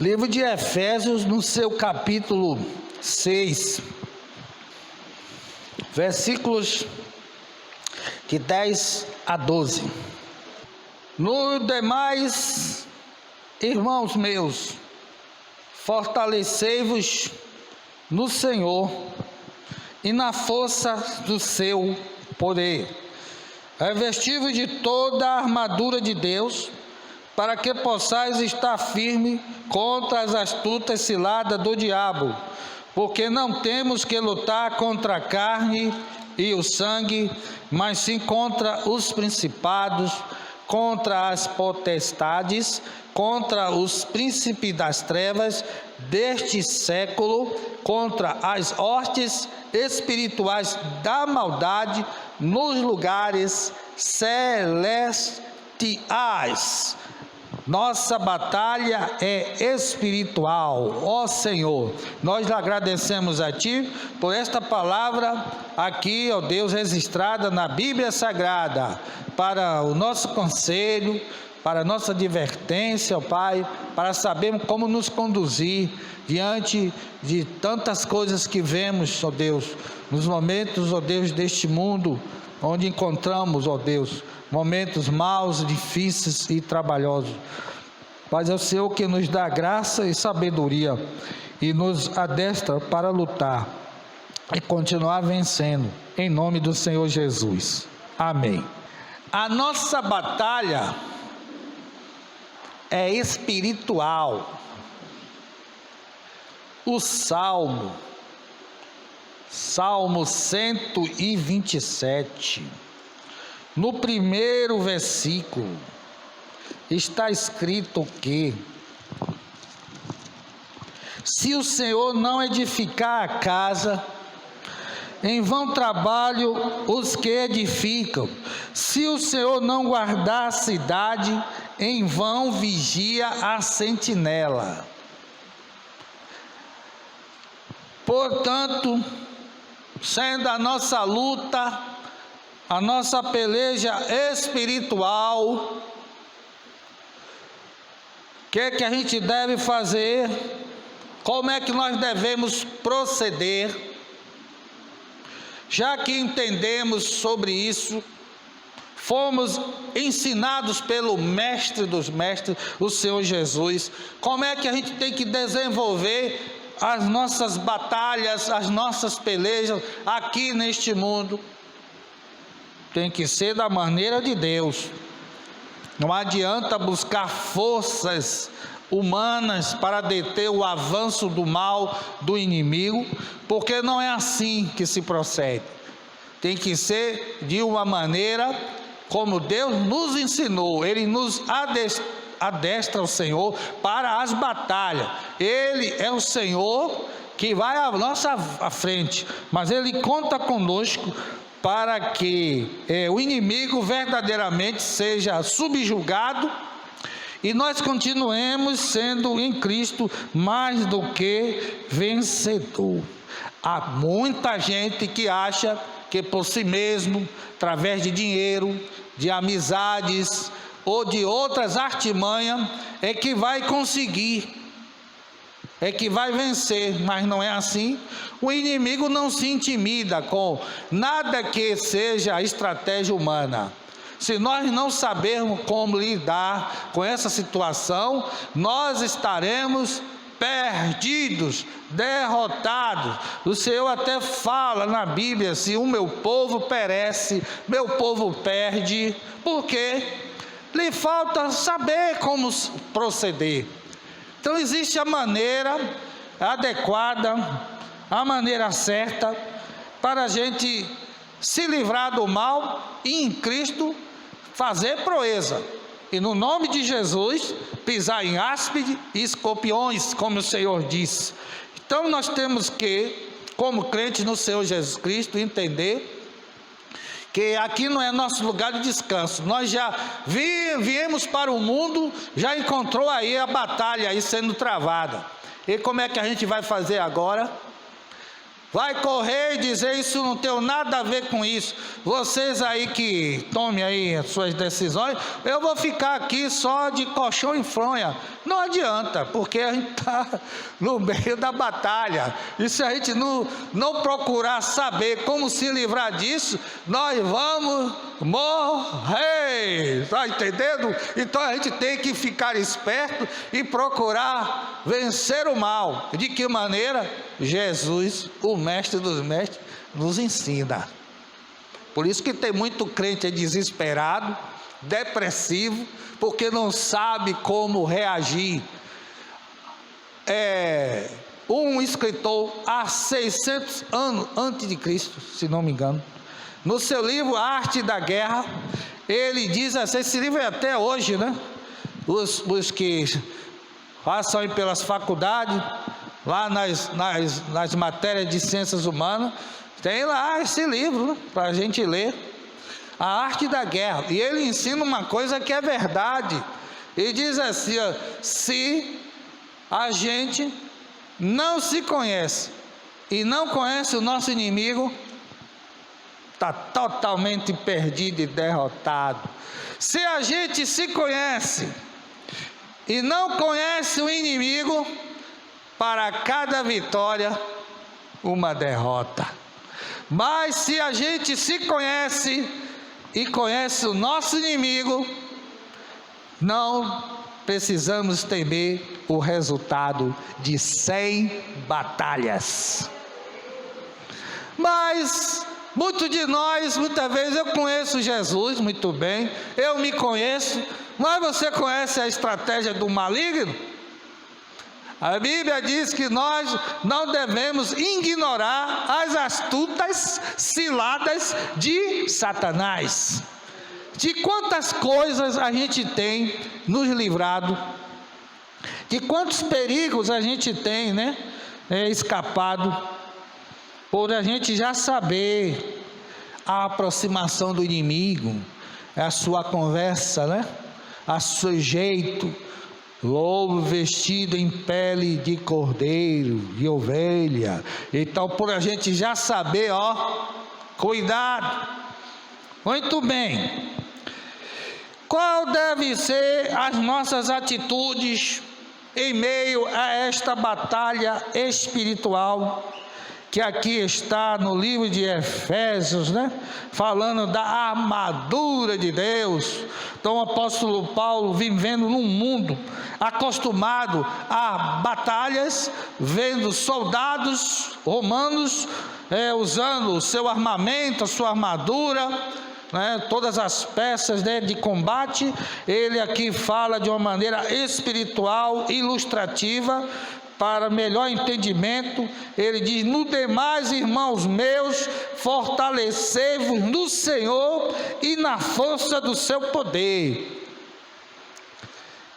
Livro de Efésios, no seu capítulo 6, versículos de 10 a 12. No demais, irmãos meus, fortalecei-vos no Senhor e na força do seu poder. Revesti-vos de toda a armadura de Deus, para que possais estar firme contra as astutas ciladas do diabo, porque não temos que lutar contra a carne e o sangue, mas sim contra os principados, contra as potestades, contra os príncipes das trevas deste século, contra as hostes espirituais da maldade nos lugares celestiais. Nossa batalha é espiritual. Ó Senhor, nós agradecemos a Ti por esta palavra aqui, ó Deus, registrada na Bíblia Sagrada, para o nosso conselho, para a nossa advertência, ó Pai, para sabermos como nos conduzir diante de tantas coisas que vemos, ó Deus, nos momentos, ó Deus, deste mundo, onde encontramos, ó Deus, momentos maus, difíceis e trabalhosos. Mas é o Senhor que nos dá graça e sabedoria e nos adestra para lutar e continuar vencendo, em nome do Senhor Jesus. Amém. A nossa batalha é espiritual. O Salmo 127, no primeiro versículo, está escrito que: se o Senhor não edificar a casa, em vão trabalham os que edificam. Se o Senhor não guardar a cidade, em vão vigia a sentinela. Portanto, sendo a nossa luta, a nossa peleja espiritual, o que é que a gente deve fazer? Como é que nós devemos proceder? Já que entendemos sobre isso, fomos ensinados pelo Mestre dos Mestres, o Senhor Jesus, como é que a gente tem que desenvolver as nossas batalhas, as nossas pelejas aqui neste mundo? Tem que ser da maneira de Deus. Não adianta buscar forças humanas para deter o avanço do mal do inimigo, porque não é assim que se procede. Tem que ser de uma maneira como Deus nos ensinou. Ele nos adestra o Senhor para as batalhas. Ele é o Senhor que vai à nossa frente, mas Ele conta conosco para que o inimigo verdadeiramente seja subjugado e nós continuemos sendo em Cristo mais do que vencedor. Há muita gente que acha que por si mesmo, através de dinheiro, de amizades ou de outras artimanhas, é que vai conseguir, é que vai vencer, mas não é assim. O inimigo não se intimida com nada que seja estratégia humana. Se nós não sabermos como lidar com essa situação, nós estaremos perdidos, derrotados. O Senhor até fala na Bíblia: se o meu povo perece, meu povo perde, porque lhe falta saber como proceder. Então existe a maneira adequada, a maneira certa para a gente se livrar do mal e em Cristo fazer proeza. E no nome de Jesus, pisar em áspide e escorpiões, como o Senhor disse. Então nós temos que, como crentes no Senhor Jesus Cristo, entender que aqui não é nosso lugar de descanso. Nós já viemos para o mundo, já encontrou aí a batalha aí sendo travada. E como é que a gente vai fazer agora? vai correr e dizer: isso não tem nada a ver com isso. Vocês aí que tomem aí as suas decisões, eu vou ficar aqui só de colchão em fronha. Não adianta, porque a gente está no meio da batalha. E se a gente não procurar saber como se livrar disso, nós vamos morrer. Está entendendo? Então a gente tem que ficar esperto e procurar vencer o mal. De que maneira? Jesus, o mestre dos mestres, nos ensina. Por isso que tem muito crente desesperado, depressivo, porque não sabe como reagir. Um escritor há 600 anos antes de Cristo, se não me engano, no seu livro A Arte da Guerra, ele diz assim, esse livro é até hoje, né? Os que passam aí pelas faculdades, lá nas matérias de ciências humanas, tem lá esse livro, né, para a gente ler, A Arte da Guerra. E ele ensina uma coisa que é verdade. Ele diz assim, ó, se a gente não se conhece e não conhece o nosso inimigo, está totalmente perdido e derrotado. Se a gente se conhece e não conhece o inimigo, para cada vitória, uma derrota. Mas se a gente se conhece e conhece o nosso inimigo, não precisamos temer o resultado de 100 batalhas. Mas muitos de nós, muitas vezes, eu conheço Jesus muito bem, eu me conheço, mas você conhece a estratégia do maligno? A Bíblia diz que nós não devemos ignorar as astutas ciladas de Satanás. De quantas coisas a gente tem nos livrado, de quantos perigos a gente tem, né, escapado, por a gente já saber a aproximação do inimigo, a sua conversa, né, a seu jeito. Lobo vestido em pele de cordeiro, de ovelha. Então, por a gente já saber, ó, cuidado. Muito bem. Qual deve ser as nossas atitudes em meio a esta batalha espiritual que aqui está no livro de Efésios, né? Falando da armadura de Deus. Então o apóstolo Paulo, vivendo num mundo acostumado a batalhas, vendo soldados romanos usando o seu armamento, a sua armadura, né, todas as peças, né, de combate. Ele aqui fala de uma maneira espiritual, ilustrativa, para melhor entendimento. Ele diz: no demais, irmãos meus, fortalecei-vos no Senhor e na força do seu poder.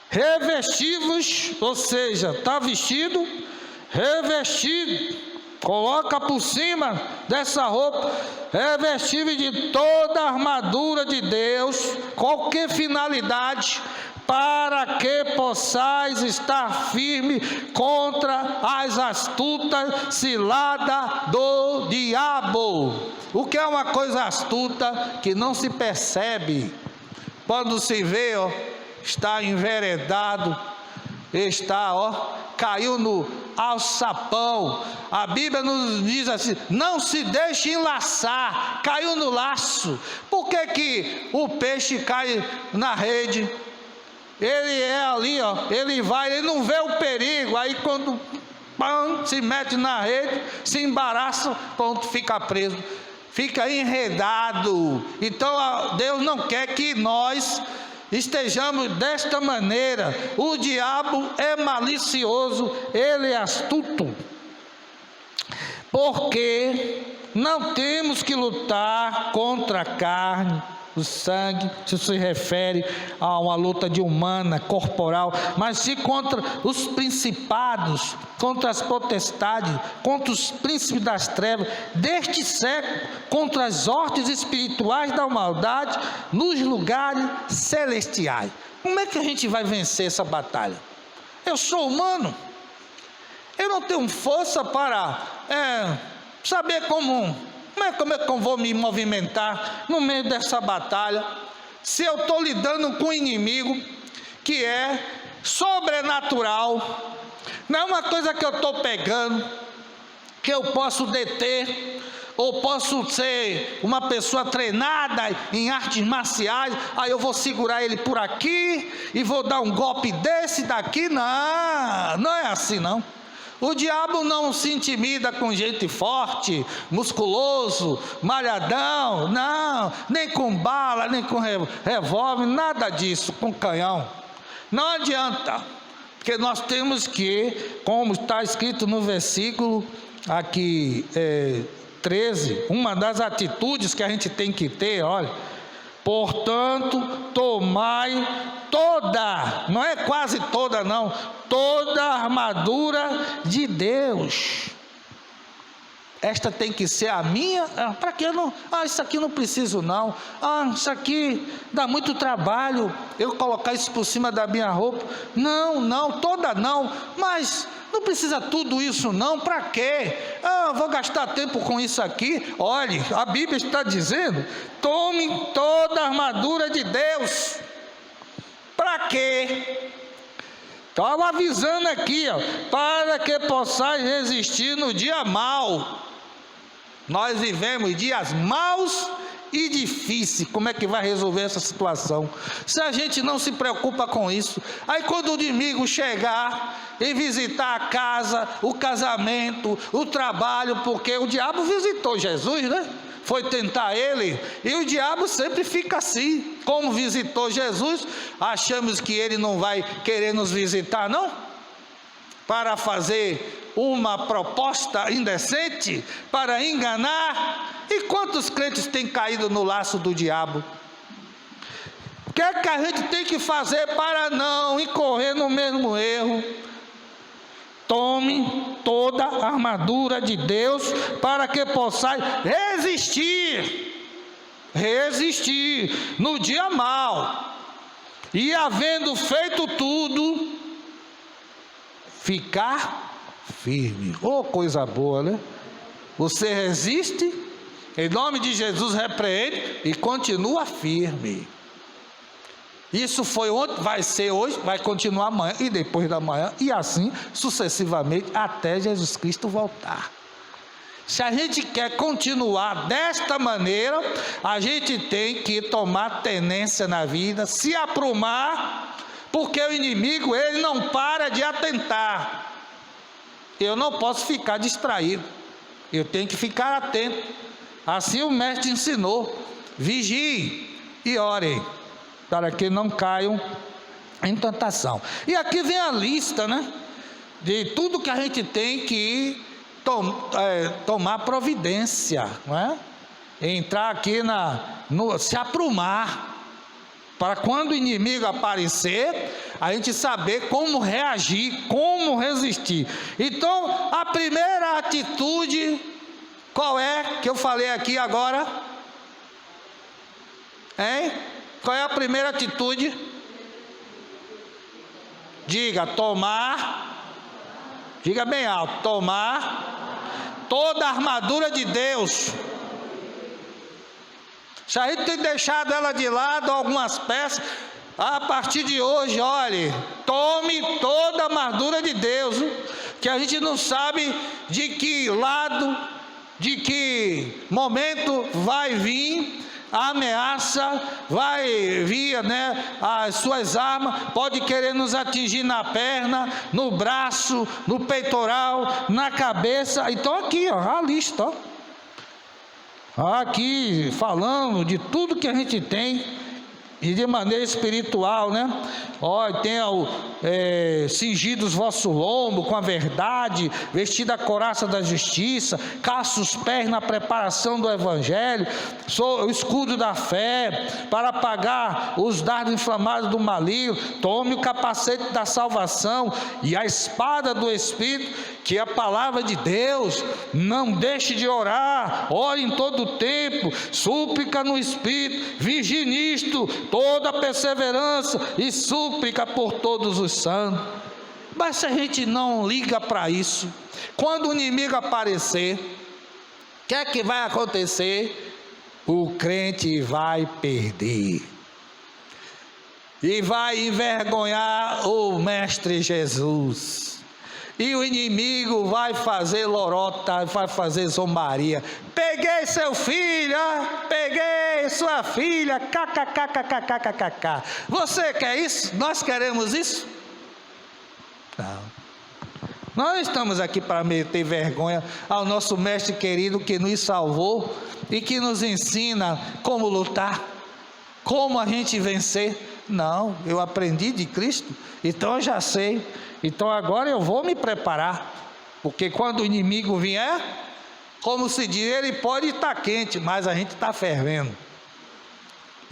Revesti-vos, ou seja, está vestido, revestido, coloca por cima dessa roupa, revesti-vos de toda a armadura de Deus. Qualquer finalidade, para que possais estar firme contra as astutas ciladas do diabo. O que é uma coisa astuta que não se percebe? Quando se vê, ó, está enveredado, está, ó, caiu no alçapão. A Bíblia nos diz assim: não se deixe enlaçar, caiu no laço. Por que o peixe cai na rede? Ele é ali, ó, ele vai, ele não vê o perigo, aí quando se mete na rede, se embaraça, pronto, fica preso, fica enredado. Então Deus não quer que nós estejamos desta maneira. O diabo é malicioso, ele é astuto, porque não temos que lutar contra a carne, o sangue. Isso se refere a uma luta de humana, corporal, mas sim contra os principados, contra as potestades, contra os príncipes das trevas deste século, contra as hortes espirituais da maldade nos lugares celestiais. Como é que a gente vai vencer essa batalha? Eu sou humano, eu não tenho força para saber como é que eu vou me movimentar no meio dessa batalha, se eu estou lidando com um inimigo que é sobrenatural, não é uma coisa que eu estou pegando, que eu posso deter, ou posso ser uma pessoa treinada em artes marciais, aí eu vou segurar ele por aqui, e vou dar um golpe desse daqui. Não é assim não. O diabo não se intimida com gente forte, musculoso, malhadão, não, nem com bala, nem com revólver, nada disso, com canhão. Não adianta, porque nós temos que, como está escrito no versículo aqui 13, uma das atitudes que a gente tem que ter, olha, portanto, tomai toda, não é quase toda não, toda a armadura de Deus. Esta tem que ser a minha. Para que eu não? Isso aqui não preciso não. Isso aqui dá muito trabalho, eu colocar isso por cima da minha roupa. Não, toda não, mas não precisa tudo isso não, para quê? Vou gastar tempo com isso aqui. Olhe, a Bíblia está dizendo, tome toda a armadura de Deus. Para quê? Estava avisando aqui, para que possais resistir no dia mau. Nós vivemos dias maus e difíceis. Como é que vai resolver essa situação? Se a gente não se preocupa com isso, aí quando o inimigo chegar e visitar a casa, o casamento, o trabalho, porque o diabo visitou Jesus, né? Foi tentar ele, e o diabo sempre fica assim, como visitou Jesus, achamos que ele não vai querer nos visitar não? Para fazer uma proposta indecente, para enganar. E quantos crentes têm caído no laço do diabo? O que é que a gente tem que fazer para não incorrer no mesmo erro? Tome toda a armadura de Deus para que possais resistir no dia mau, e havendo feito tudo, ficar firme. Coisa boa, né? Você resiste, em nome de Jesus repreende e continua firme. Isso foi ontem, vai ser hoje, vai continuar amanhã e depois da manhã, e assim sucessivamente até Jesus Cristo voltar. Se a gente quer continuar desta maneira, a gente tem que tomar tenência na vida, se aprumar, porque o inimigo, ele não para de atentar. Eu não posso ficar distraído, eu tenho que ficar atento. Assim o mestre ensinou: vigie e orem, para que não caiam em tentação. E aqui vem a lista, né, de tudo que a gente tem que tomar providência, não é? Entrar aqui se aprumar, para quando o inimigo aparecer, a gente saber como reagir, como resistir. Então, a primeira atitude, qual é, que eu falei aqui agora? Qual é a primeira atitude? Diga, diga bem alto, tomar toda a armadura de Deus. Se a gente tem deixado ela de lado, algumas peças, a partir de hoje, olhe, tome toda a armadura de Deus, que a gente não sabe de que lado, de que momento vai vir a ameaça, vai vir, né, as suas armas, pode querer nos atingir na perna, no braço, no peitoral, na cabeça. Então aqui, a lista, aqui falando de tudo que a gente tem, e de maneira espiritual, né? Cingidos os vossos lombos com a verdade, vestida a couraça da justiça, calça os pés na preparação do evangelho, o escudo da fé, para apagar os dardos inflamados do maligno. Tome o capacete da salvação e a espada do Espírito, que é a palavra de Deus. Não deixe de orar, ore em todo o tempo, súplica no Espírito, vigie nisto, toda perseverança e súplica por todos os santos. Mas se a gente não liga para isso, quando o inimigo aparecer, que é que vai acontecer? O crente vai perder. E vai envergonhar o Mestre Jesus. E o inimigo vai fazer lorota, vai fazer zombaria. Peguei seu filho, peguei sua filha, kkkkkkkk. Você quer isso? Nós queremos isso? Não. Nós estamos aqui para meter vergonha ao nosso mestre querido que nos salvou e que nos ensina como lutar, como a gente vencer. Não, eu aprendi de Cristo, então eu já sei. Então agora eu vou me preparar, porque quando o inimigo vier, como se diz, ele pode estar quente, mas a gente está fervendo.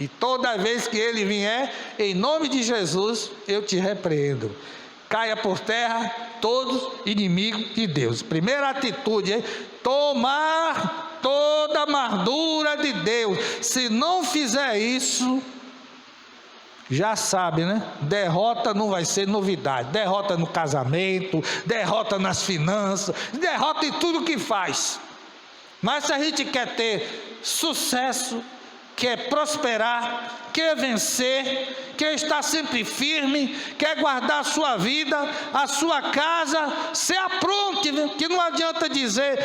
E toda vez que ele vier, em nome de Jesus, eu te repreendo. Caia por terra todos inimigos de Deus. Primeira atitude é tomar toda a armadura de Deus. Se não fizer isso, já sabe, né? Derrota não vai ser novidade. Derrota no casamento, derrota nas finanças, derrota em tudo que faz. Mas se a gente quer ter sucesso, quer prosperar, quer vencer, quer estar sempre firme, quer guardar a sua vida, a sua casa, se apronte, que não adianta dizer,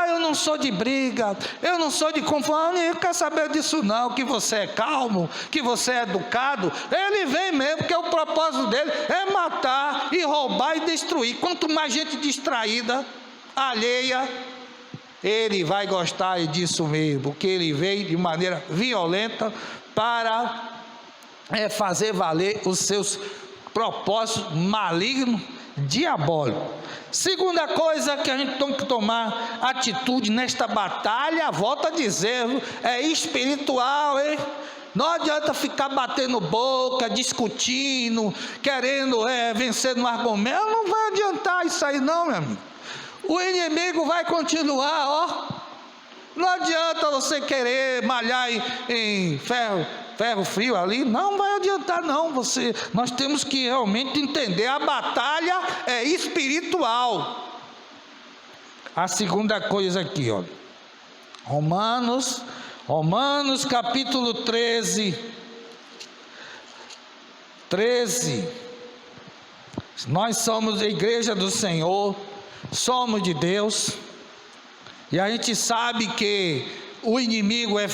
eu não sou de briga, eu não sou de confusão, eu não quero saber disso não, que você é calmo, que você é educado. Ele vem mesmo, porque o propósito dele é matar e roubar e destruir. Quanto mais gente distraída, alheia, ele vai gostar disso mesmo, porque ele veio de maneira violenta para fazer valer os seus propósitos malignos, diabólicos. Segunda coisa que a gente tem que tomar atitude nesta batalha, volto a dizer, é espiritual, hein? Não adianta ficar batendo boca, discutindo, querendo vencer no argumento, não vai adiantar isso aí não, meu amigo. O inimigo vai continuar, não adianta você querer malhar em ferro frio ali, não vai adiantar não, nós temos que realmente entender, a batalha é espiritual. A segunda coisa aqui, Romanos capítulo 13, nós somos a igreja do Senhor, somos de Deus, e a gente sabe que o inimigo é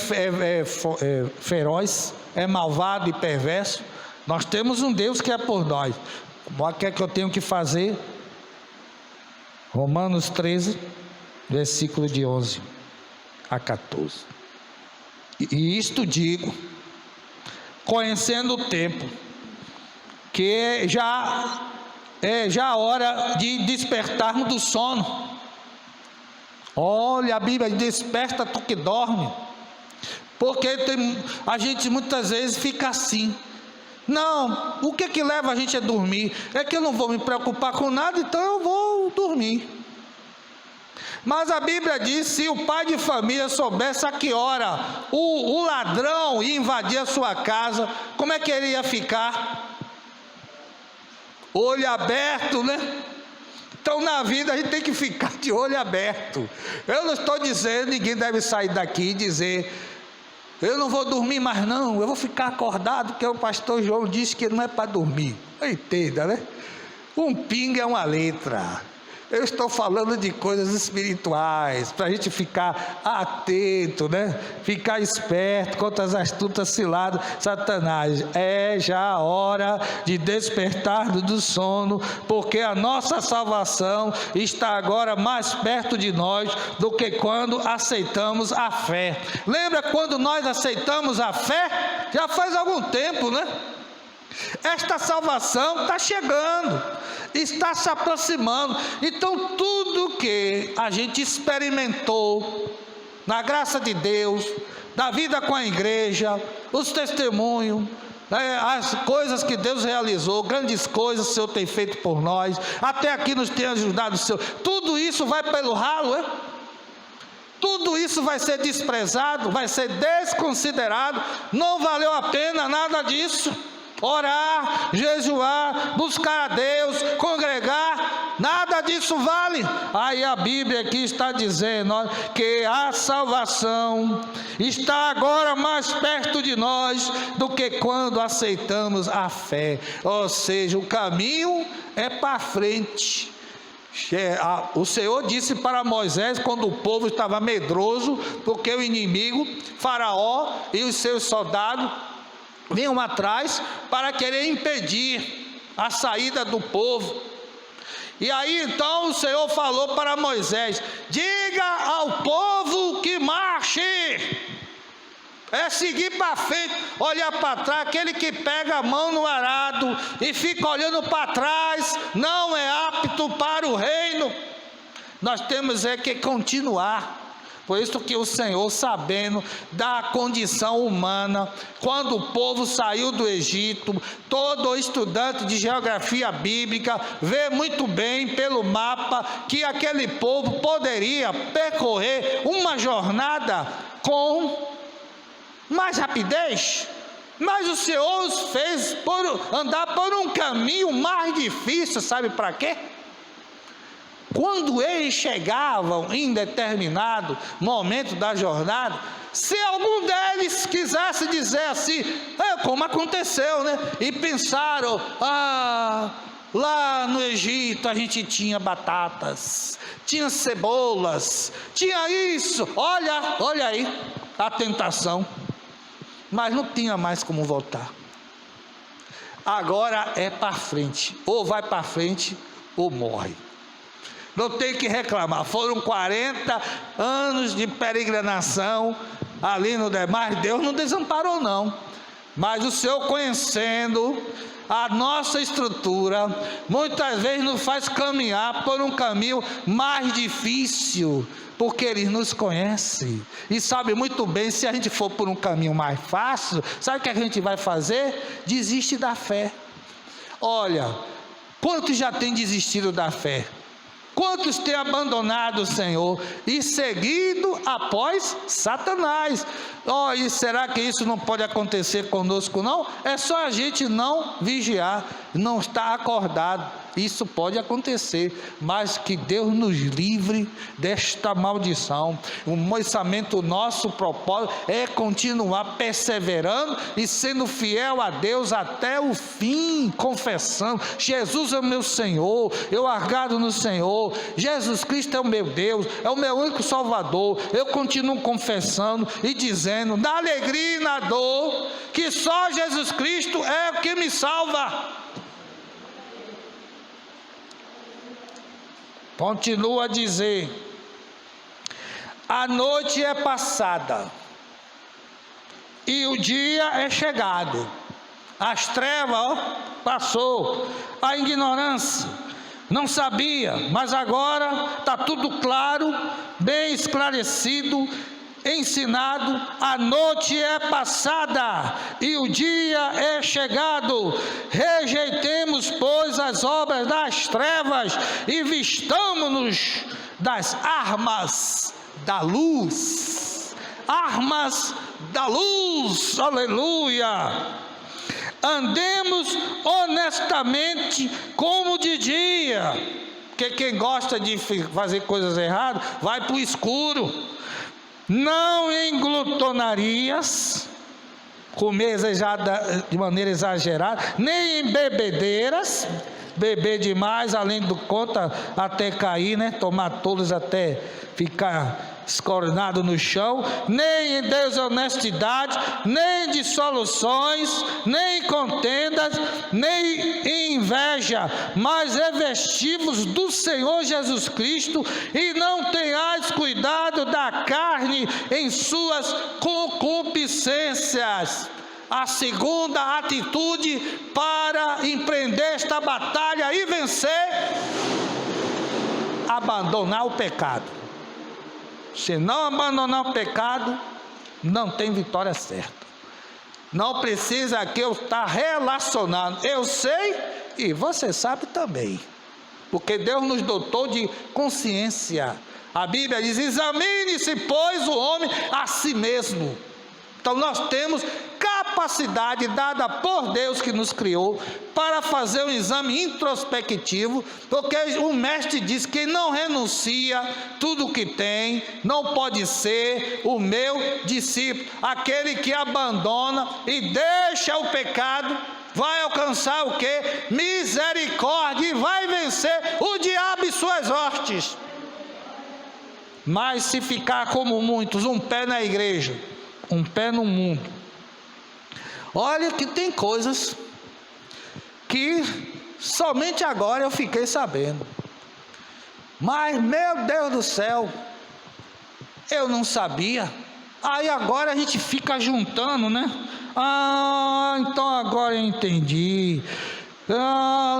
feroz, é malvado e perverso. Nós temos um Deus que é por nós. O que é que eu tenho que fazer? Romanos 13, versículo de 11 a 14. E isto digo, conhecendo o tempo, que já a hora de despertarmos do sono. Olha, a Bíblia diz, desperta tu que dorme, porque a gente muitas vezes fica assim, não, o que leva a gente a dormir? É que eu não vou me preocupar com nada, então eu vou dormir. Mas a Bíblia diz, se o pai de família soubesse a que hora o ladrão ia invadir a sua casa, como é que ele ia ficar? Olho aberto, né? Então na vida a gente tem que ficar de olho aberto. Eu não estou dizendo, ninguém deve sair daqui e dizer, eu não vou dormir mais não, eu vou ficar acordado, porque o pastor João disse que não é para dormir. Entenda, né? Um pingo é uma letra. Eu estou falando de coisas espirituais, para a gente ficar atento, né? Ficar esperto contra as astutas ciladas de Satanás. É já a hora de despertar do sono, porque a nossa salvação está agora mais perto de nós do que quando aceitamos a fé. Lembra quando nós aceitamos a fé? Já faz algum tempo, né? Esta salvação está chegando, está se aproximando. Então tudo que a gente experimentou na graça de Deus, da vida com a igreja, os testemunhos, as coisas que Deus realizou, grandes coisas o Senhor tem feito por nós, até aqui nos tem ajudado o Senhor, tudo isso vai pelo ralo, tudo isso vai ser desprezado, vai ser desconsiderado, não valeu a pena nada disso. Orar, jejuar, buscar a Deus, congregar, nada disso vale. Aí a Bíblia aqui está dizendo, ó, que a salvação está agora mais perto de nós do que quando aceitamos a fé. Ou seja, o caminho é para frente. O Senhor disse para Moisés, quando o povo estava medroso, porque o inimigo, Faraó e os seus soldados vinham atrás para querer impedir a saída do povo. E aí então o Senhor falou para Moisés: diga ao povo que marche. É seguir para frente, olhar para trás. Aquele que pega a mão no arado e fica olhando para trás, não é apto para o reino. Nós temos que continuar. Por isso que o Senhor, sabendo da condição humana, quando o povo saiu do Egito, todo estudante de geografia bíblica vê muito bem pelo mapa que aquele povo poderia percorrer uma jornada com mais rapidez, mas o Senhor os fez andar por um caminho mais difícil. Sabe para quê? Quando eles chegavam em determinado momento da jornada, se algum deles quisesse dizer assim, como aconteceu, né? E pensaram, lá no Egito a gente tinha batatas, tinha cebolas, tinha isso, olha aí a tentação. Mas não tinha mais como voltar. Agora é para frente, ou vai para frente ou morre. Não tem que reclamar. Foram 40 anos de peregrinação ali no demais. Deus não desamparou não, mas o Senhor, conhecendo a nossa estrutura, muitas vezes nos faz caminhar por um caminho mais difícil, porque Ele nos conhece e sabe muito bem. Se a gente for por um caminho mais fácil, sabe o que a gente vai fazer? Desiste da fé. Olha, quantos já têm desistido da fé? Quantos têm abandonado o Senhor e seguido após Satanás? E será que isso não pode acontecer conosco não? É só a gente não vigiar, não estar acordado. Isso pode acontecer, mas que Deus nos livre desta maldição. O pensamento, nosso propósito é continuar perseverando e sendo fiel a Deus até o fim, confessando: Jesus é o meu Senhor, eu agarro no Senhor, Jesus Cristo é o meu Deus, é o meu único Salvador. Eu continuo confessando e dizendo, na alegria e na dor, que só Jesus Cristo é o que me salva. Continua a dizer: a noite é passada e o dia é chegado. As trevas passou, a ignorância, não sabia, mas agora está tudo claro, bem esclarecido, ensinado. A noite é passada e o dia é chegado. Rejeitemos, pois, as obras das trevas e vistamo-nos das armas da luz. Armas da luz, aleluia. Andemos honestamente como de dia, porque quem gosta de fazer coisas erradas vai para o escuro. Não em glutonarias, comer de maneira exagerada, nem em bebedeiras, beber demais além do conta até cair, né? Tomar todos até ficar escornado no chão, nem em desonestidade, nem dissoluções, nem contendas, nem em inveja, mas revestivos do Senhor Jesus Cristo e não tenhais cuidado da carne em suas concupiscências. A segunda atitude para empreender esta batalha e vencer: abandonar o pecado. Se não abandonar o pecado, não tem vitória certa. Não precisa aqui eu estar relacionado. Eu sei e você sabe também, porque Deus nos dotou de consciência. A Bíblia diz: examine-se, pois, o homem a si mesmo. Então nós temos capacidade capacidade dada por Deus que nos criou para fazer um exame introspectivo, porque o mestre diz que não renuncia tudo o que tem, não pode ser o meu discípulo. Aquele que abandona e deixa o pecado vai alcançar o quê? Misericórdia, e vai vencer o diabo e suas hostes. Mas se ficar como muitos, um pé na igreja, um pé no mundo, olha que tem coisas que somente agora eu fiquei sabendo. Mas, meu Deus do céu, eu não sabia. Aí agora a gente fica juntando, né? Então agora eu entendi.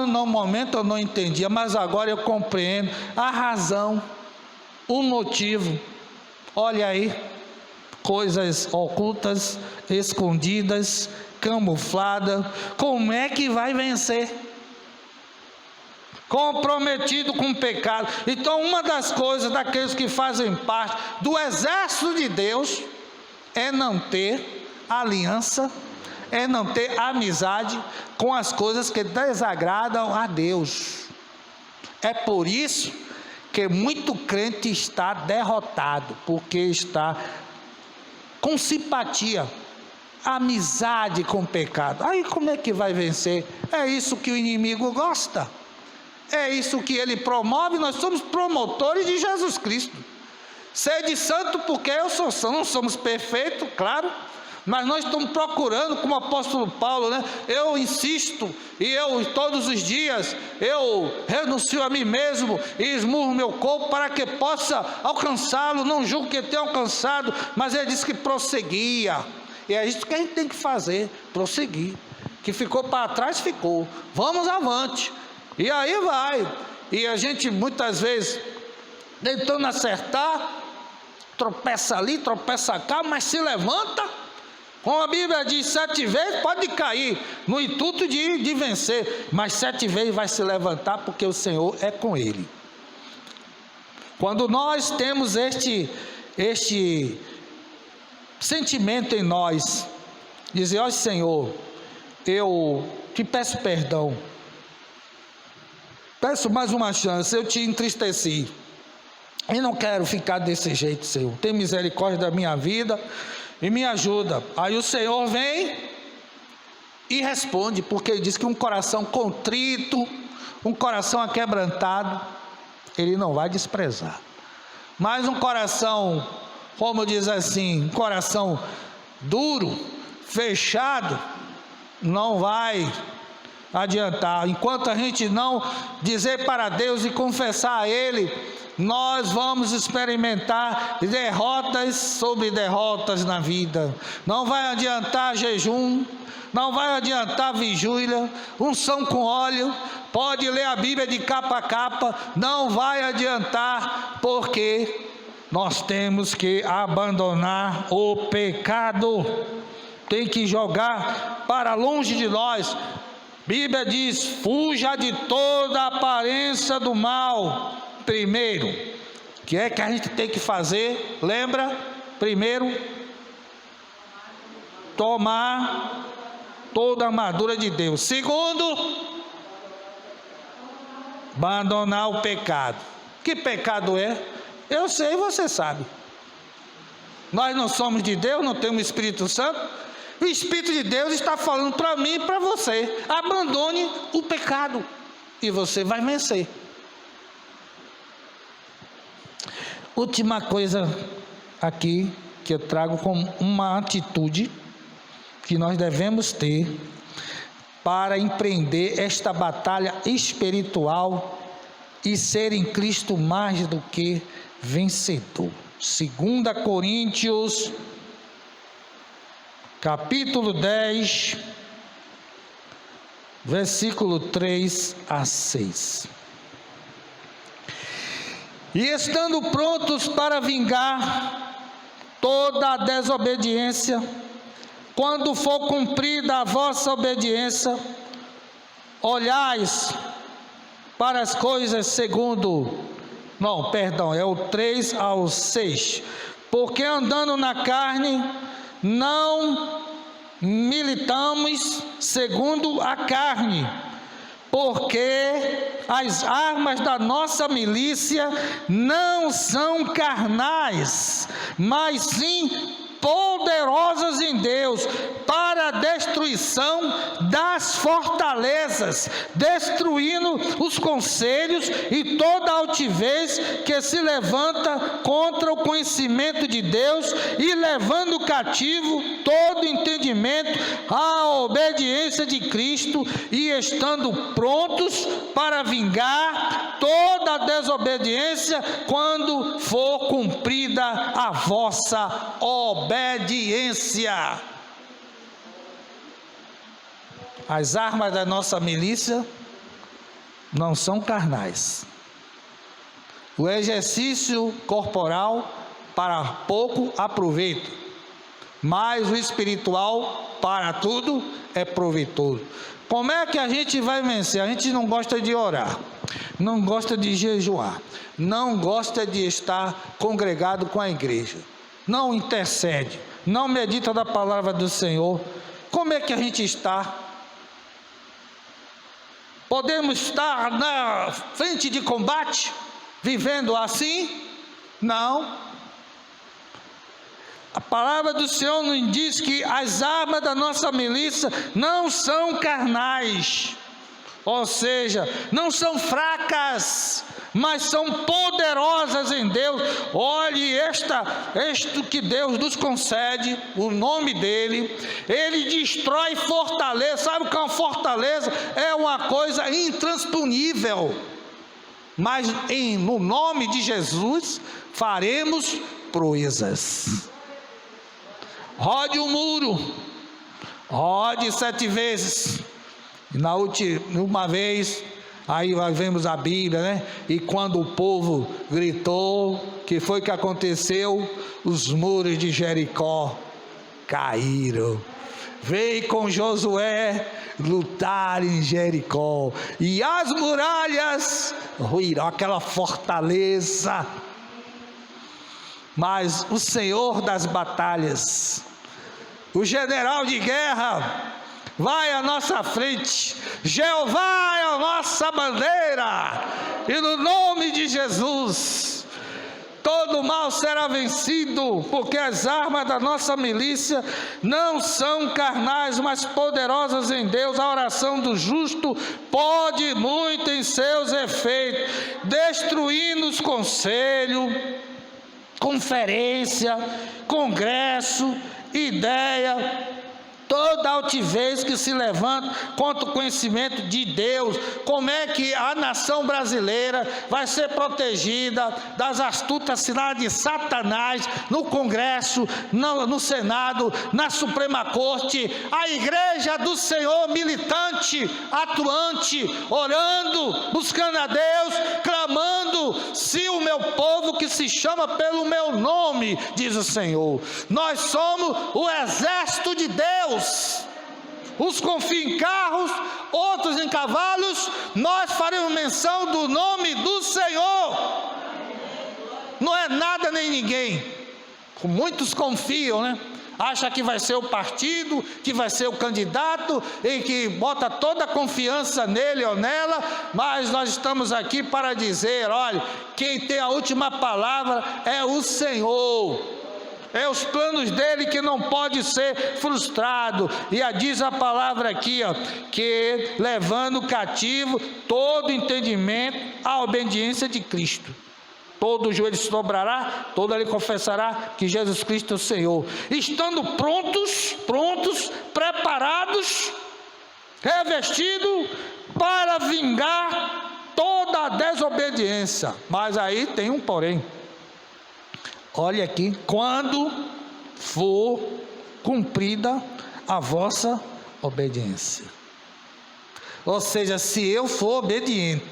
No momento eu não entendia, mas agora eu compreendo a razão, o motivo. Olha aí, coisas ocultas, escondidas, camufladas. Como é que vai vencer? Comprometido com o pecado. Então, uma das coisas daqueles que fazem parte do exército de Deus é não ter aliança, é não ter amizade com as coisas que desagradam a Deus. É por isso que muito crente está derrotado, porque está com simpatia, amizade com o pecado. Aí como é que vai vencer? É isso que o inimigo gosta, é isso que ele promove. Nós somos promotores de Jesus Cristo. Sede santo porque eu sou santo. Não somos perfeitos, claro, mas nós estamos procurando, como o apóstolo Paulo, né? Eu insisto, e eu todos os dias, eu renuncio a mim mesmo, e esmurro meu corpo, para que possa alcançá-lo. Não julgo que tenha alcançado, mas ele disse que prosseguia, e é isso que a gente tem que fazer, prosseguir. Que ficou para trás, ficou, vamos avante, e aí vai. E a gente muitas vezes, tentando acertar, tropeça ali, tropeça cá, mas se levanta. Como a Bíblia diz, 7 vezes pode cair, no intuito de vencer, mas 7 vezes vai se levantar, porque o Senhor é com ele. Quando nós temos este sentimento em nós, dizer: ó Senhor, eu te peço perdão, peço mais uma chance, eu te entristeci, e não quero ficar desse jeito, Senhor, tem misericórdia da minha vida, e me ajuda. Aí o Senhor vem e responde, porque ele diz que um coração contrito, um coração aquebrantado, ele não vai desprezar. Mas um coração, como diz assim, um coração duro, fechado, não vai adiantar. Enquanto a gente não dizer para Deus e confessar a Ele, nós vamos experimentar derrotas sobre derrotas na vida. Não vai adiantar jejum, não vai adiantar vigília, unção com óleo, pode ler a Bíblia de capa a capa, não vai adiantar, porque nós temos que abandonar o pecado, tem que jogar para longe de nós. Bíblia diz: fuja de toda a aparência do mal. Primeiro, que é que a gente tem que fazer? Lembra? Primeiro, tomar toda a armadura de Deus. Segundo, abandonar o pecado. Que pecado é? Eu sei e você sabe. Nós não somos de Deus, não temos Espírito Santo. O Espírito de Deus está falando para mim e para você: abandone o pecado e você vai vencer. Última coisa aqui que eu trago como uma atitude que nós devemos ter para empreender esta batalha espiritual e ser em Cristo mais do que vencedor. 2 Coríntios, capítulo 10, versículo 3 a 6. E estando prontos para vingar toda a desobediência, quando for cumprida a vossa obediência, olhais para as coisas segundo, é o 3 ao 6, porque andando na carne, não militamos segundo a carne, porque as armas da nossa milícia não são carnais, mas sim poderosas em Deus, para a destruição das fortalezas, destruindo os conselhos e toda altivez que se levanta contra o conhecimento de Deus, e levando cativo todo entendimento à obediência de Cristo, e estando prontos para vingar toda a desobediência quando for cumprida a vossa obediência. As armas da nossa milícia não são carnais. O exercício corporal para pouco aproveita, mas o espiritual para tudo é proveitoso. Como é que a gente vai vencer? A gente não gosta de orar, não gosta de jejuar, não gosta de estar congregado com a igreja, não intercede, não medita da palavra do Senhor. Como é que a gente está? Podemos estar na frente de combate, vivendo assim? Não. A palavra do Senhor nos diz que as armas da nossa milícia não são carnais, ou seja, não são fracas, mas são poderosas em Deus. Olhe isto que Deus nos concede, o nome dele. Ele destrói fortaleza. Sabe o que é uma fortaleza? É uma coisa intransponível, mas no nome de Jesus faremos proezas. Rode o muro, rode 7 vezes, e na última vez, aí vemos a Bíblia, né? E quando o povo gritou, que foi que aconteceu? Os muros de Jericó caíram. Veio com Josué lutar em Jericó, e as muralhas ruíram, aquela fortaleza. Mas o Senhor das batalhas, o general de guerra, vai à nossa frente. Jeová é a nossa bandeira, e no nome de Jesus todo mal será vencido, porque as armas da nossa milícia não são carnais, mas poderosas em Deus. A oração do justo pode muito em seus efeitos, destruindo os conselhos, conferência, congresso, ideia, toda altivez que se levanta contra o conhecimento de Deus. Como é que a nação brasileira vai ser protegida das astutas ciladas de Satanás no Congresso, no Senado, na Suprema Corte? A igreja do Senhor militante, atuante, orando, buscando a Deus, clamando: se o meu povo que se chama pelo meu nome, diz o Senhor. Nós somos o exército de Deus. Uns confiam em carros, outros em cavalos. Nós faremos menção do nome do Senhor. Não é nada nem ninguém. Muitos confiam, né? Acha que vai ser o partido, que vai ser o candidato, e que bota toda a confiança nele ou nela. Mas nós estamos aqui para dizer: olha, quem tem a última palavra é o Senhor. É os planos dele que não pode ser frustrado. E diz a palavra aqui, que levando cativo todo entendimento à obediência de Cristo. Todo joelho se dobrará, todo ele confessará que Jesus Cristo é o Senhor. Estando prontos, preparados, revestidos para vingar toda a desobediência. Mas aí tem um porém. Olha aqui: quando for cumprida a vossa obediência. Ou seja, se eu for obediente,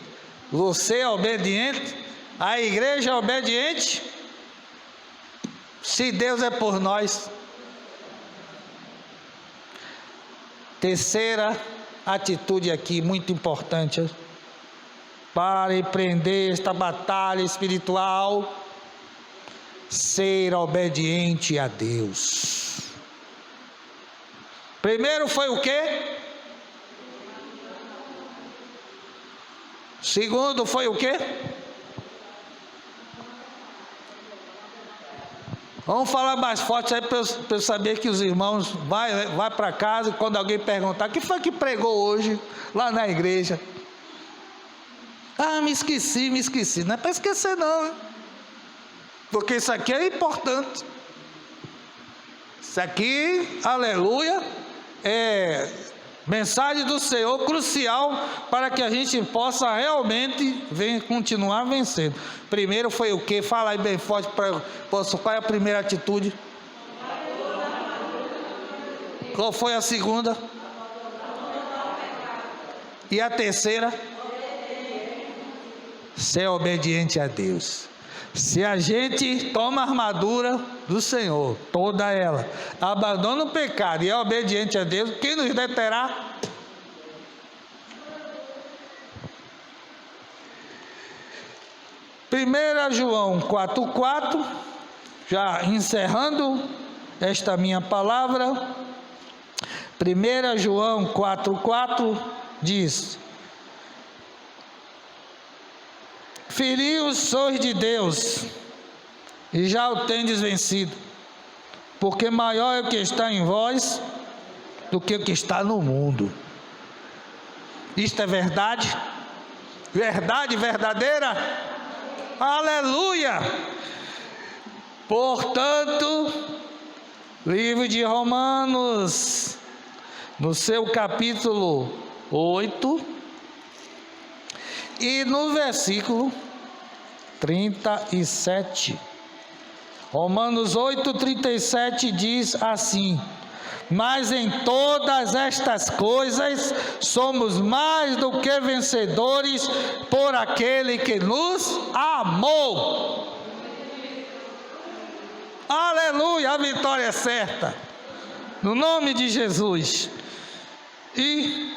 você é obediente, a igreja é obediente, se Deus é por nós. Terceira atitude aqui, muito importante, para empreender esta batalha espiritual: ser obediente a Deus. Primeiro foi o quê? Segundo foi o quê? Vamos falar mais forte aí para eu saber que os irmãos vai para casa e quando alguém perguntar, o que foi que pregou hoje lá na igreja? Ah, me esqueci. Não é para esquecer não, hein? Porque isso aqui é importante. Isso aqui, aleluia, é mensagem do Senhor crucial para que a gente possa realmente continuar vencendo. Primeiro foi o que? Fala aí bem forte para qual é a primeira atitude? Qual foi a segunda? E a terceira? Ser obediente a Deus. Se a gente toma a armadura do Senhor, toda ela, abandona o pecado e é obediente a Deus, quem nos deterá? 1 João 4,4, já encerrando esta minha palavra, 1 João 4,4 diz: Filhinhos sois de Deus, e já o tendes vencido, porque maior é o que está em vós do que o que está no mundo. Isto é verdade? Verdade verdadeira? Aleluia! Portanto, livro de Romanos, no seu capítulo 8, e no versículo 37, Romanos 8:37 diz assim: mas em todas estas coisas somos mais do que vencedores por aquele que nos amou. Aleluia, a vitória é certa, no nome de Jesus. E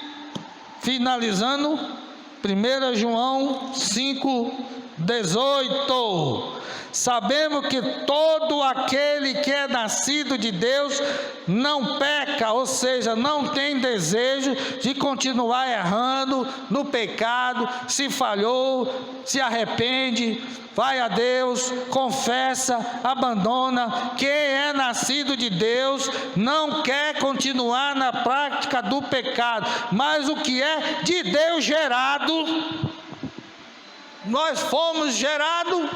finalizando, 1 João 5:18, sabemos que todo aquele que é nascido de Deus não peca, ou seja, não tem desejo de continuar errando no pecado. Se falhou, se arrepende, vai a Deus, confessa, abandona. Quem é nascido de Deus não quer continuar na prática do pecado, mas o que é de Deus gerado, nós fomos gerados,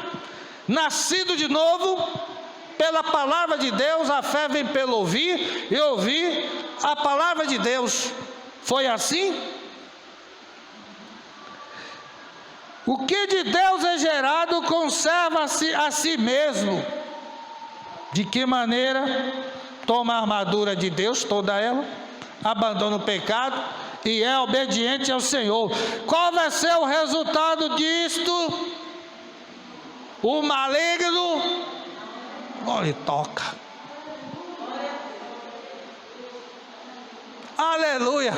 nascido de novo pela palavra de Deus. A fé vem pelo ouvir e ouvir a palavra de Deus. Foi assim? O que de Deus é gerado conserva-se a si mesmo. De que maneira? Toma a armadura de Deus, toda ela, abandona o pecado e é obediente ao Senhor. Qual vai ser o resultado disto? O maligno não lhe toca. Aleluia.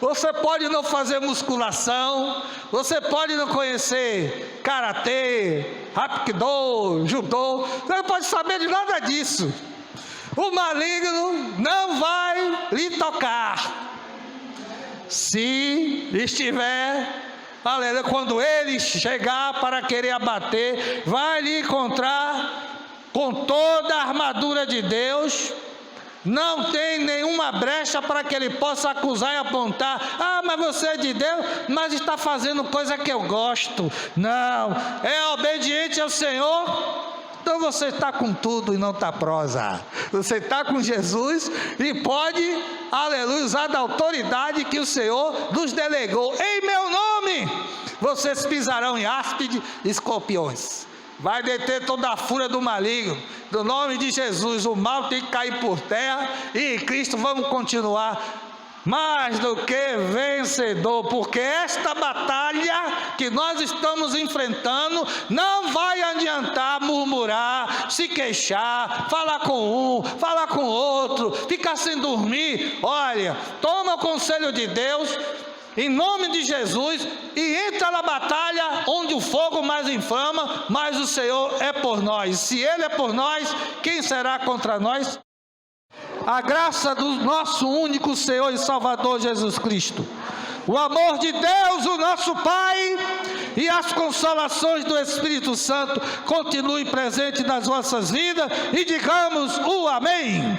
Você pode não fazer musculação, você pode não conhecer karatê, hapkido, judô, você não pode saber de nada disso. O maligno não vai lhe tocar. Se estiver, aleluia, quando ele chegar para querer abater, vai lhe encontrar com toda a armadura de Deus. Não tem nenhuma brecha para que ele possa acusar e apontar: ah, mas você é de Deus, mas está fazendo coisa que eu gosto. Não, é obediente ao Senhor. Então você está com tudo e não está prosa. Você está com Jesus e pode, aleluia, usar da autoridade que o Senhor nos delegou. Em meu nome, vocês pisarão em áspide e escorpiões. Vai deter toda a fúria do maligno. No nome de Jesus, o mal tem que cair por terra. E em Cristo vamos continuar mais do que vencedor, porque esta batalha que nós estamos enfrentando não vai adiantar murmurar, se queixar, falar com um, falar com outro, ficar sem dormir. Olha, toma o conselho de Deus em nome de Jesus e entra na batalha onde o fogo mais inflama, mas o Senhor é por nós. Se Ele é por nós, quem será contra nós? a graça do nosso único Senhor e Salvador Jesus Cristo, o amor de Deus, o nosso Pai, e as consolações do Espírito Santo continuem presentes nas vossas vidas, e digamos o amém.